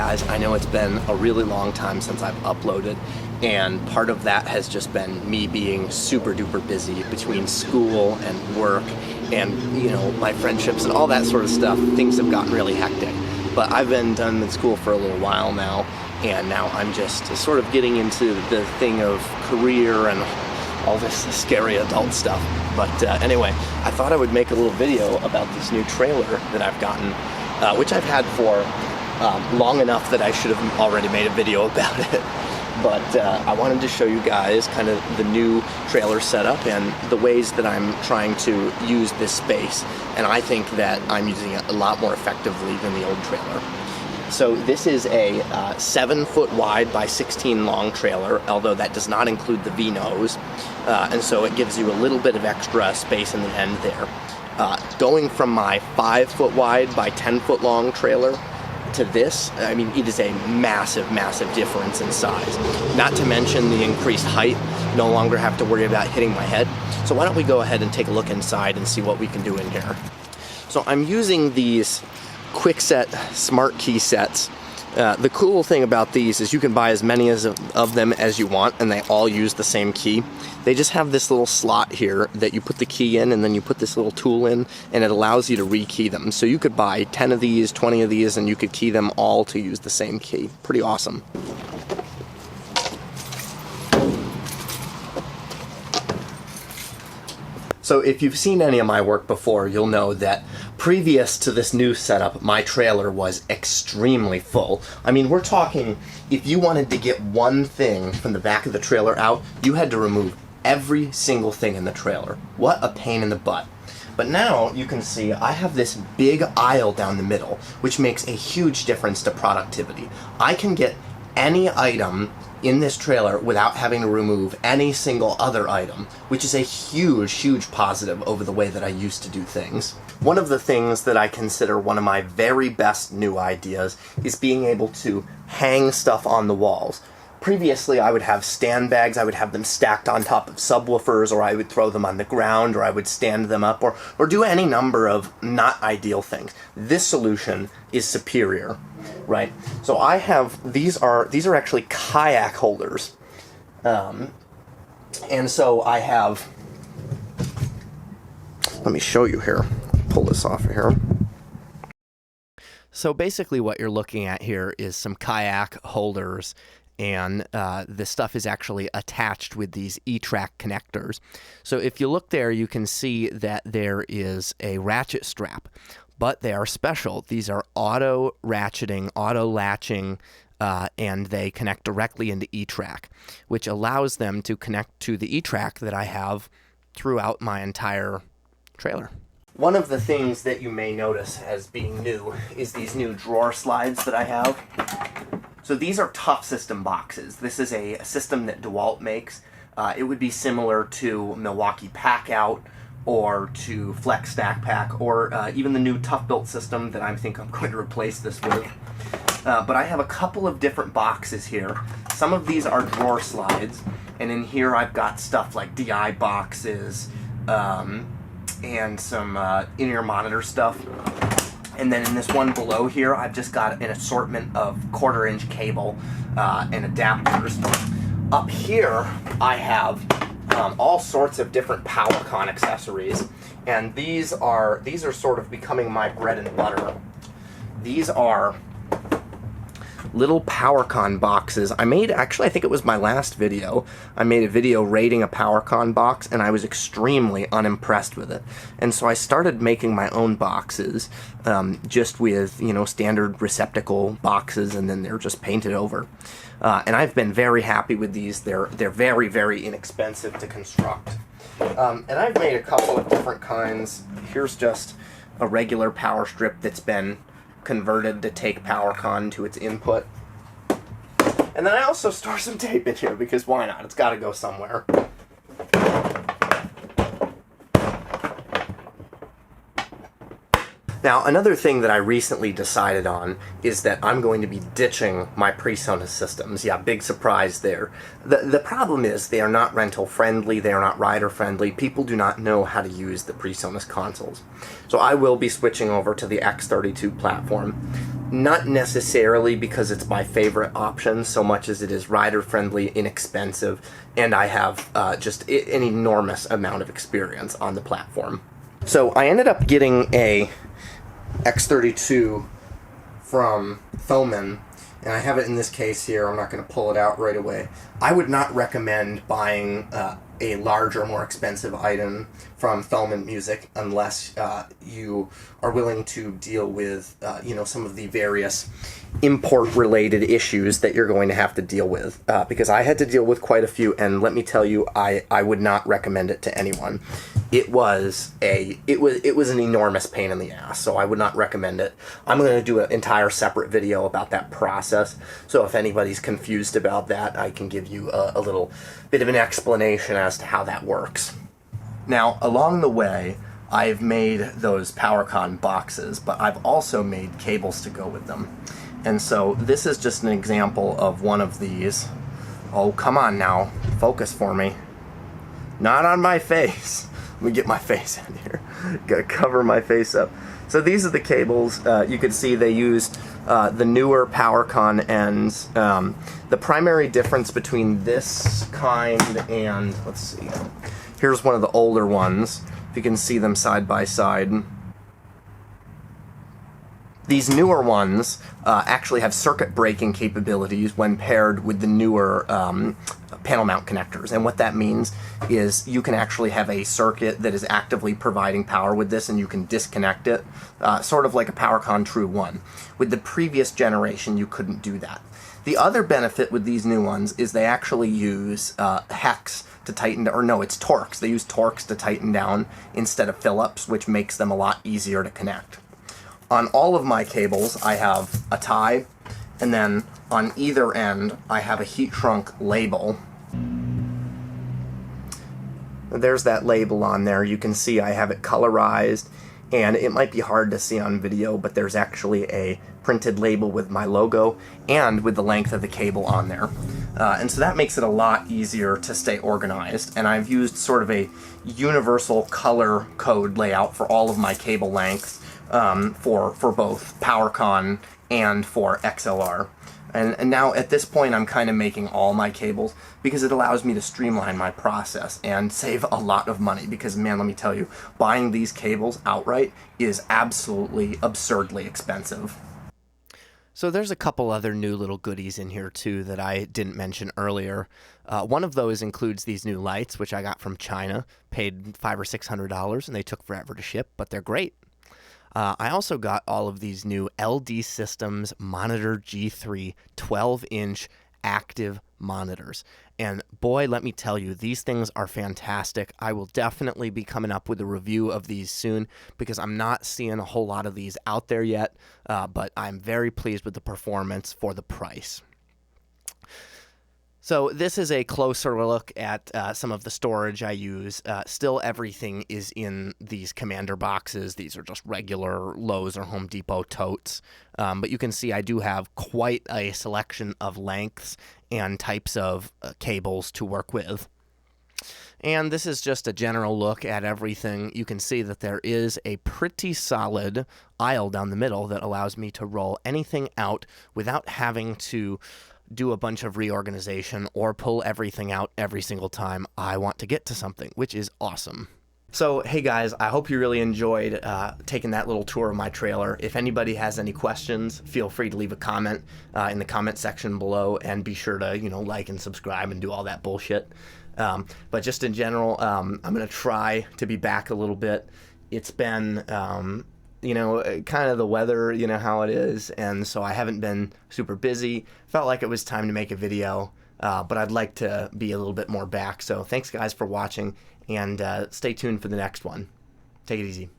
guys. I know it's been a really long time since I've uploaded, and part of that has just been me being super duper busy between school and work and, you know, my friendships and all that sort of stuff. Things have gotten really hectic. But I've been done with school for a little while now, and now I'm just sort of getting into the thing of career and all this scary adult stuff. But anyway, I thought I would make a little video about this new trailer that I've gotten, which I've had for long enough that I should have already made a video about it. But I wanted to show you guys kind of the new trailer setup and the ways that I'm trying to use this space. And I think that I'm using it a lot more effectively than the old trailer. So this is a 7-foot wide by 16 long trailer, although that does not include the V-nose. And so it gives you a little bit of extra space in the end there. Going from my 5-foot wide by 10-foot long trailer to this, I mean, it is a massive, massive difference in size. Not to mention the increased height. No longer have to worry about hitting my head. So why don't we go ahead and take a look inside and see what we can do in here. So I'm using these Kwikset smart key sets. The cool thing about these is you can buy as many of them as you want, and they all use the same key. They just have this little slot here that you put the key in, and then you put this little tool in, and it allows you to rekey them. So you could buy 10 of these, 20 of these, and you could key them all to use the same key. Pretty awesome. So if you've seen any of my work before, you'll know that previous to this new setup, my trailer was extremely full. I mean, we're talking, if you wanted to get one thing from the back of the trailer out, you had to remove every single thing in the trailer. What a pain in the butt. But now you can see I have this big aisle down the middle, which makes a huge difference to productivity. I can get any item in this trailer without having to remove any single other item, which is a huge, huge positive over the way that I used to do things. One of the things that I consider one of my very best new ideas is being able to hang stuff on the walls. Previously, I would have stand bags, I would have them stacked on top of subwoofers, or I would throw them on the ground, or I would stand them up, or do any number of not ideal things. This solution is superior, right? So I have, these are actually kayak holders. And so I have, let me show you here, pull this off of here. So basically what you're looking at here is some kayak holders, and this stuff is actually attached with these E-Track connectors. So if you look there, you can see that there is a ratchet strap, but they are special. These are auto ratcheting, auto latching, and they connect directly into E-Track, which allows them to connect to the E-Track that I have throughout my entire trailer. One of the things that you may notice as being new is these new drawer slides that I have. So these are Tough System boxes. This is a system that DeWalt makes. It would be similar to Milwaukee Packout or to Flex Stack Pack, or even the new Tough Built system that I think I'm going to replace this with. But I have a couple of different boxes here. Some of these are drawer slides, and in here I've got stuff like DI boxes and some in-ear monitor stuff. And then in this one below here, I've just got an assortment of 1/4-inch cable and adapters. Up here, I have all sorts of different PowerCon accessories, and these are sort of becoming my bread and butter. These are little PowerCon boxes. I think it was my last video, I made a video rating a PowerCon box, and I was extremely unimpressed with it. And so I started making my own boxes, just with, you know, standard receptacle boxes, and then they're just painted over. And I've been very happy with these. They're very, very inexpensive to construct. And I've made a couple of different kinds. Here's just a regular power strip that's been converted to take PowerCon to its input. And then I also store some tape in here, because why not? It's got to go somewhere. Now, another thing that I recently decided on is that I'm going to be ditching my PreSonus systems. Yeah, big surprise there. The problem is they are not rental friendly, they are not rider friendly. People do not know how to use the PreSonus consoles. So I will be switching over to the X32 platform. Not necessarily because it's my favorite option so much as it is rider-friendly, inexpensive, and I have just an enormous amount of experience on the platform. So I ended up getting a X32 from Thomann, and I have it in this case here. I'm not going to pull it out right away. I would not recommend buying a larger, more expensive item from Thomann Music unless you are willing to deal with some of the various import-related issues that you're going to have to deal with. Because I had to deal with quite a few, and let me tell you, I would not recommend it to anyone. It was an enormous pain in the ass, so I would not recommend it. I'm going to do an entire separate video about that process, so if anybody's confused about that, I can give you a little bit of an explanation as to how that works. Now, along the way, I've made those PowerCon boxes, but I've also made cables to go with them. And so this is just an example of one of these. Oh, come on now. Focus for me. Not on my face. Let me get my face in here. Gotta cover my face up. So these are the cables. You can see they used the newer PowerCon ends. The primary difference between this kind and, let's see, here's one of the older ones. If you can see them side by side. These newer ones actually have circuit breaking capabilities when paired with the newer panel mount connectors. And what that means is you can actually have a circuit that is actively providing power with this, and you can disconnect it, sort of like a PowerCon True 1. With the previous generation, you couldn't do that. The other benefit with these new ones is they actually use hex to tighten, or no, it's Torx. They use Torx to tighten down instead of Phillips, which makes them a lot easier to connect. On all of my cables, I have a tie, and then on either end, I have a heat shrunk label. There's that label on there. You can see I have it colorized, and it might be hard to see on video, but there's actually a printed label with my logo and with the length of the cable on there. And so that makes it a lot easier to stay organized, and I've used sort of a universal color code layout for all of my cable lengths for both PowerCon and for XLR. And now at this point I'm kind of making all my cables because it allows me to streamline my process and save a lot of money, because man, let me tell you, buying these cables outright is absolutely absurdly expensive. So there's a couple other new little goodies in here too that I didn't mention earlier. One of those includes these new lights, which I got from China, paid $500 or $600, and they took forever to ship, but they're great. I also got all of these new LD Systems Monitor G3 12-inch active monitors. And boy, let me tell you, these things are fantastic. I will definitely be coming up with a review of these soon because I'm not seeing a whole lot of these out there yet, but I'm very pleased with the performance for the price. So this is a closer look at some of the storage I use. Still, everything is in these Commander boxes. These are just regular Lowe's or Home Depot totes. But you can see I do have quite a selection of lengths and types of cables to work with. And this is just a general look at everything. You can see that there is a pretty solid aisle down the middle that allows me to roll anything out without having to do a bunch of reorganization or pull everything out every single time I want to get to something, which is awesome. So, hey guys, I hope you really enjoyed taking that little tour of my trailer. If anybody has any questions, feel free to leave a comment in the comment section below, and be sure to, like and subscribe and do all that bullshit. But just in general, I'm going to try to be back a little bit. It's been kind of the weather, how it is, and so I haven't been super busy. Felt like it was time to make a video, but I'd like to be a little bit more back. So thanks guys for watching, and stay tuned for the next one. Take it easy.